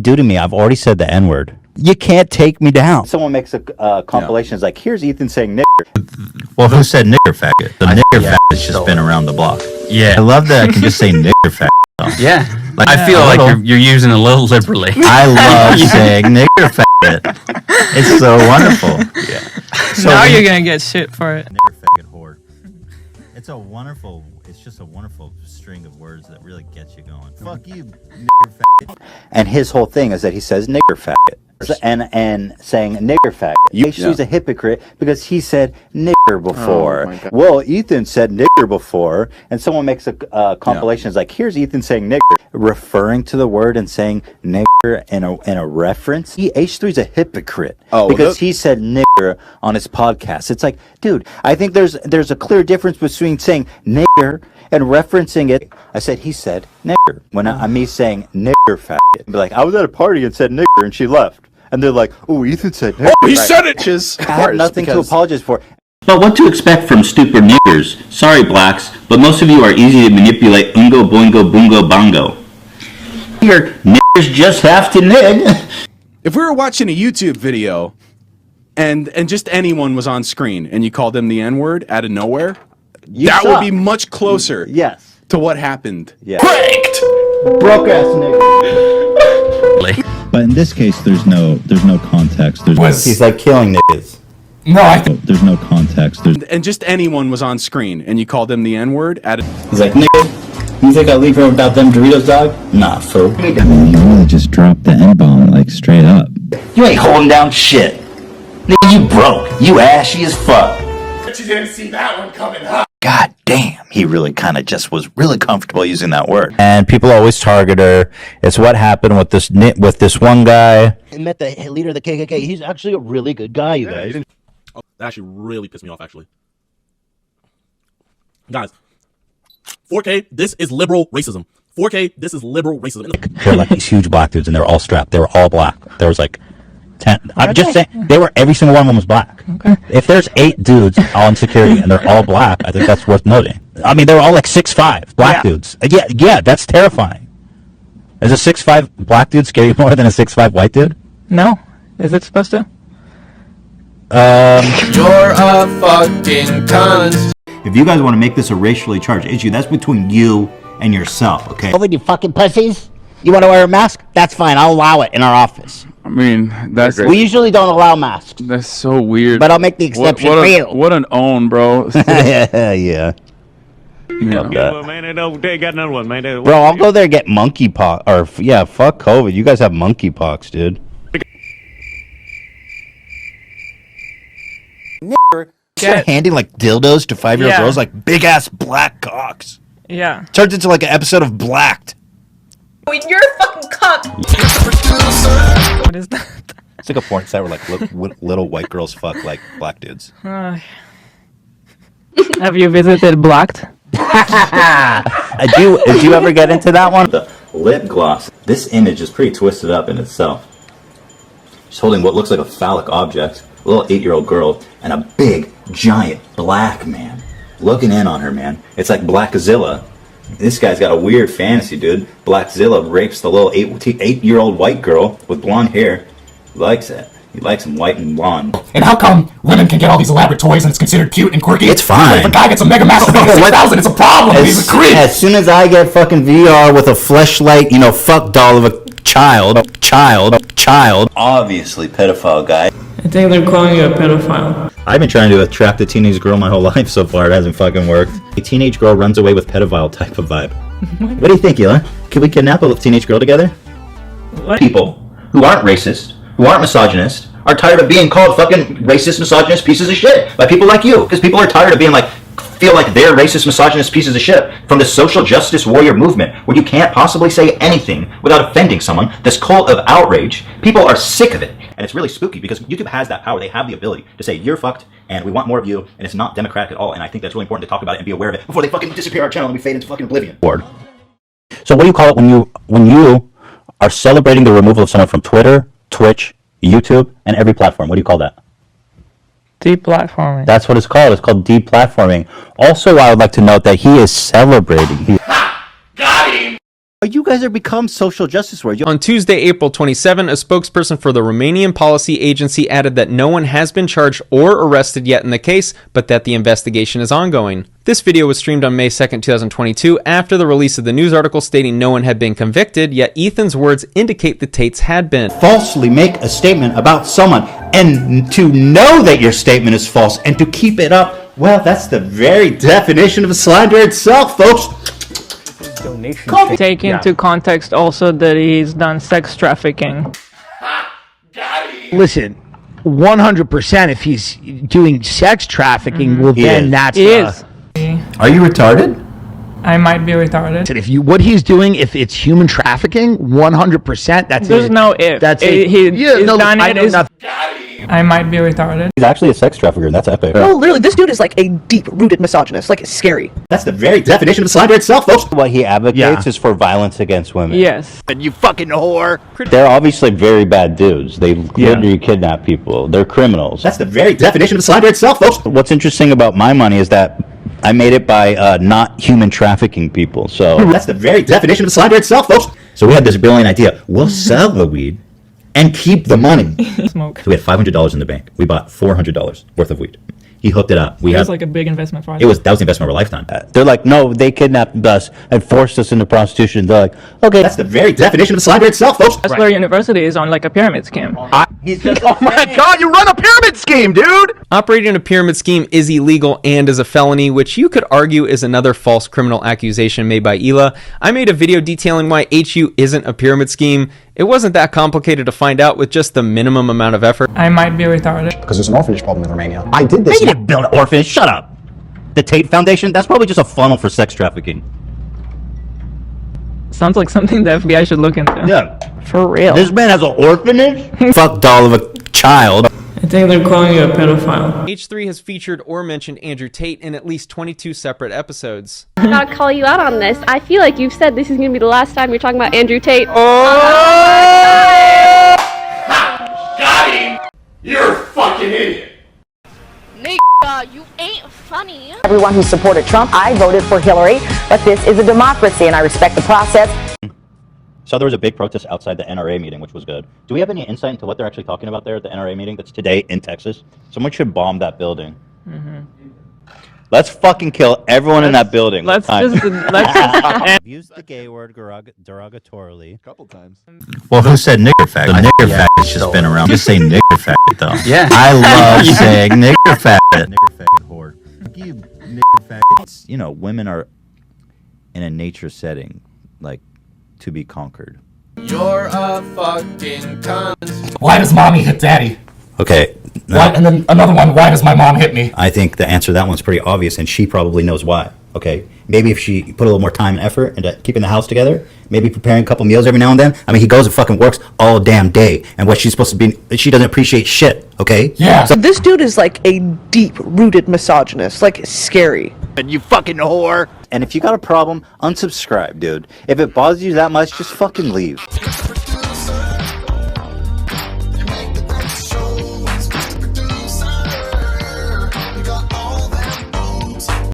do to me, I've already said the N-word. You can't take me down. Someone makes a compilation. It's like, here's Ethan saying nigger. Well, who said nigger faggot? The nigger faggot has just been around the block. Yeah. I love that I can just say nigger faggot. Yeah. Like, I feel like you're using it a little liberally. I love saying nigger faggot. It's so wonderful. Yeah. So now you're going to get shit for it. Nigger faggot whore. It's just a wonderful string of words that really gets you going. Fuck you, nigger faggot. And his whole thing is that he says nigger faggot. And saying nigger faggot. H3's a hypocrite because he said nigger before. Well, Ethan said nigger before, and someone makes a compilation. It's like, here's Ethan saying nigger, referring to the word and saying nigger in a reference. H3's a hypocrite because he said nigger on his podcast. It's like, dude, I think there's a clear difference between saying nigger and referencing it. I said he said nigger when I'm me saying nigger faggot. Be like, I was at a party and said nigger and she left. And they're like, oh, Ethan said nigger. Oh, he said it! I have nothing to apologize for. But what to expect from stupid niggers? Sorry, blacks, but most of you are easy to manipulate. Ungo, boingo, boongo, bongo. Here, niggers just have to nig. If we were watching a YouTube video and just anyone was on screen and you called them the N-word out of nowhere, that would be much closer to what happened. Pranked! Broke ass nigger. But in this case, there's no context. He's like killing niggas. No, I think there's no context. And just anyone was on screen and you called them the N-word out of... He's like, nigga, you think I'll leave her without them Doritos, dog? Nah, fool. I mean, you really just dropped the N-bomb, like, straight up. You ain't holding down shit. Nigga, you broke. You ashy as fuck. But you didn't see that one coming, huh? God damn, he really kind of just was really comfortable using that word. And people always target her. It's what happened with this one guy. I met the leader of the KKK. He's actually a really good guy, you guys. Oh, that actually really pissed me off, actually. Guys, 4K, this is liberal racism. 4K, this is liberal racism. They're like these huge black dudes, and they're all strapped. They were all black. There was like 10. I'm just saying, every single one of them was black. Okay. If there's 8 dudes on security and they're all black, I think that's worth noting. I mean, they were all like 6'5" black dudes. Yeah, that's terrifying. Is a 6'5" black dude scary more than a 6'5" white dude? No. Is it supposed to? you're a fucking cunt. If you guys want to make this a racially charged issue, that's between you and yourself, okay? COVID, you fucking pussies. You want to wear a mask? That's fine. I'll allow it in our office. I mean, we usually don't allow masks. That's so weird. But I'll make the exception for you. What an own, bro. Yeah. Man, they got another one, man. Bro, I'll go there and get monkeypox. Or, yeah, fuck COVID. You guys have monkeypox, dude. Start handing, like, dildos to 5-year-old girls, like, big-ass black cocks. Yeah. Turns into, like, an episode of Blacked. You're a fucking cuck. What is that? It's like a porn site where, like, little white girls fuck, like, black dudes. Have you visited Blacked? Did you ever get into that one? The lip gloss. This image is pretty twisted up in itself. She's holding what looks like a phallic object, a little 8-year-old girl, and a big, giant black man looking in on her, man. It's like Blackzilla. This guy's got a weird fantasy, dude. Blackzilla rapes the little 8-year-old white girl with blonde hair. He likes it. He likes them white and blonde. And how come women can get all these elaborate toys and it's considered cute and quirky? It's fine. But if a guy gets a Mega Master 6000, it's a problem. He's a creep. As soon as I get fucking VR with a fleshlight, fuck doll of a child. Obviously pedophile guy. I think they're calling you a pedophile. I've been trying to attract a teenage girl my whole life so far. It hasn't fucking worked. A teenage girl runs away with pedophile type of vibe. What do you think, Hila? Can we kidnap a teenage girl together? What? People who aren't racist, who aren't misogynist, are tired of being called fucking racist, misogynist pieces of shit by people like you. Because people are tired of being like, feel like they're racist, misogynist pieces of shit from the social justice warrior movement where you can't possibly say anything without offending someone. This cult of outrage, people are sick of it. And it's really spooky because YouTube has that power. They have the ability to say, you're fucked, and we want more of you, and it's not democratic at all. And I think that's really important to talk about it and be aware of it before they fucking disappear our channel and we fade into fucking oblivion. So what do you call it when you are celebrating the removal of someone from Twitter, Twitch, YouTube, and every platform? What do you call that? Deplatforming. That's what it's called. It's called deplatforming. Also, I would like to note that he is celebrating. You guys are become social justice warriors. On Tuesday, April 27, a spokesperson for the Romanian Policy Agency added that no one has been charged or arrested yet in the case, but that the investigation is ongoing. This video was streamed on May 2nd, 2022, after the release of the news article stating no one had been convicted, yet Ethan's words indicate the Tates had been. Falsely make a statement about someone, and to know that your statement is false and to keep it up, well, that's the very definition of slander itself, folks. Take into context also that he's done sex trafficking. Listen, 100% if he's doing sex trafficking, well then that's... He is. Are you retarded? I might be retarded. If you what he's doing, if it's human trafficking, 100%. That's There's it. no if. That's it. He's done I it. know nothing. I might be retarded. He's actually a sex trafficker, and that's epic. No, literally, this dude is like a deep-rooted misogynist. Like, it's scary. That's the very definition of slander itself, folks. What he advocates is for violence against women. Yes. And you fucking whore. They're obviously very bad dudes. They literally kidnap people. They're criminals. That's the very definition of slander itself, folks. What's interesting about my money is that I made it by not human trafficking people. So that's the very definition of slander itself, folks. So we had this brilliant idea. We'll sell the weed and keep the money. Smoke. So we had $500 in the bank. We bought $400 worth of weed. He hooked it up. It was like a big investment for us. That was the investment of our lifetime. They're like, no, they kidnapped us and forced us into prostitution. They're like, okay, that's the very definition of slander itself, folks. Bachelor University is on like a pyramid scheme. He's just, oh my god, you run a pyramid scheme, dude! Operating a pyramid scheme is illegal and is a felony, which you could argue is another false criminal accusation made by Hila. I made a video detailing why HU isn't a pyramid scheme. It wasn't that complicated to find out with just the minimum amount of effort. I might be retarded. Because there's an orphanage problem in Romania. I did this. They didn't build an orphanage. Shut up. The Tate Foundation, that's probably just a funnel for sex trafficking. Sounds like something the FBI should look into. Yeah. For real. This man has an orphanage? Fuck doll of a child. I think they're calling you a pedophile. H3 has featured or mentioned Andrew Tate in at least 22 separate episodes. I gotta call you out on this. I feel like you've said this is gonna be the last time you're talking about Andrew Tate. Got him! You're a fucking idiot! Nigga, you ain't funny. Everyone who supported Trump, I voted for Hillary, but this is a democracy and I respect the process. So there was a big protest outside the NRA meeting, which was good. Do we have any insight into what they're actually talking about there at the NRA meeting that's today in Texas? Someone should bomb that building. Let's fucking kill everyone in that building. Let's just use the gay word derogatorily. A couple times. Well, who said nigger faggot? The nigger faggot's just been around. Just say nigger faggot, though. Yeah. I love saying nigger faggot. Nigger faggot whore. You nigger faggots. You know, women are in a nature setting, like, to be conquered. You're a fucking cunt. Why does mommy hit daddy? Okay. Why, and then another one, why does my mom hit me? I think the answer to that one's pretty obvious, and she probably knows why. Okay, maybe if she put a little more time and effort into keeping the house together, maybe preparing a couple meals every now and then. I mean, he goes and fucking works all damn day, and what she's supposed to be, she doesn't appreciate shit. Okay? Yeah. So this dude is like a deep-rooted misogynist. Like, it's scary. And you fucking whore. And if you got a problem, unsubscribe, dude. If it bothers you that much, just fucking leave.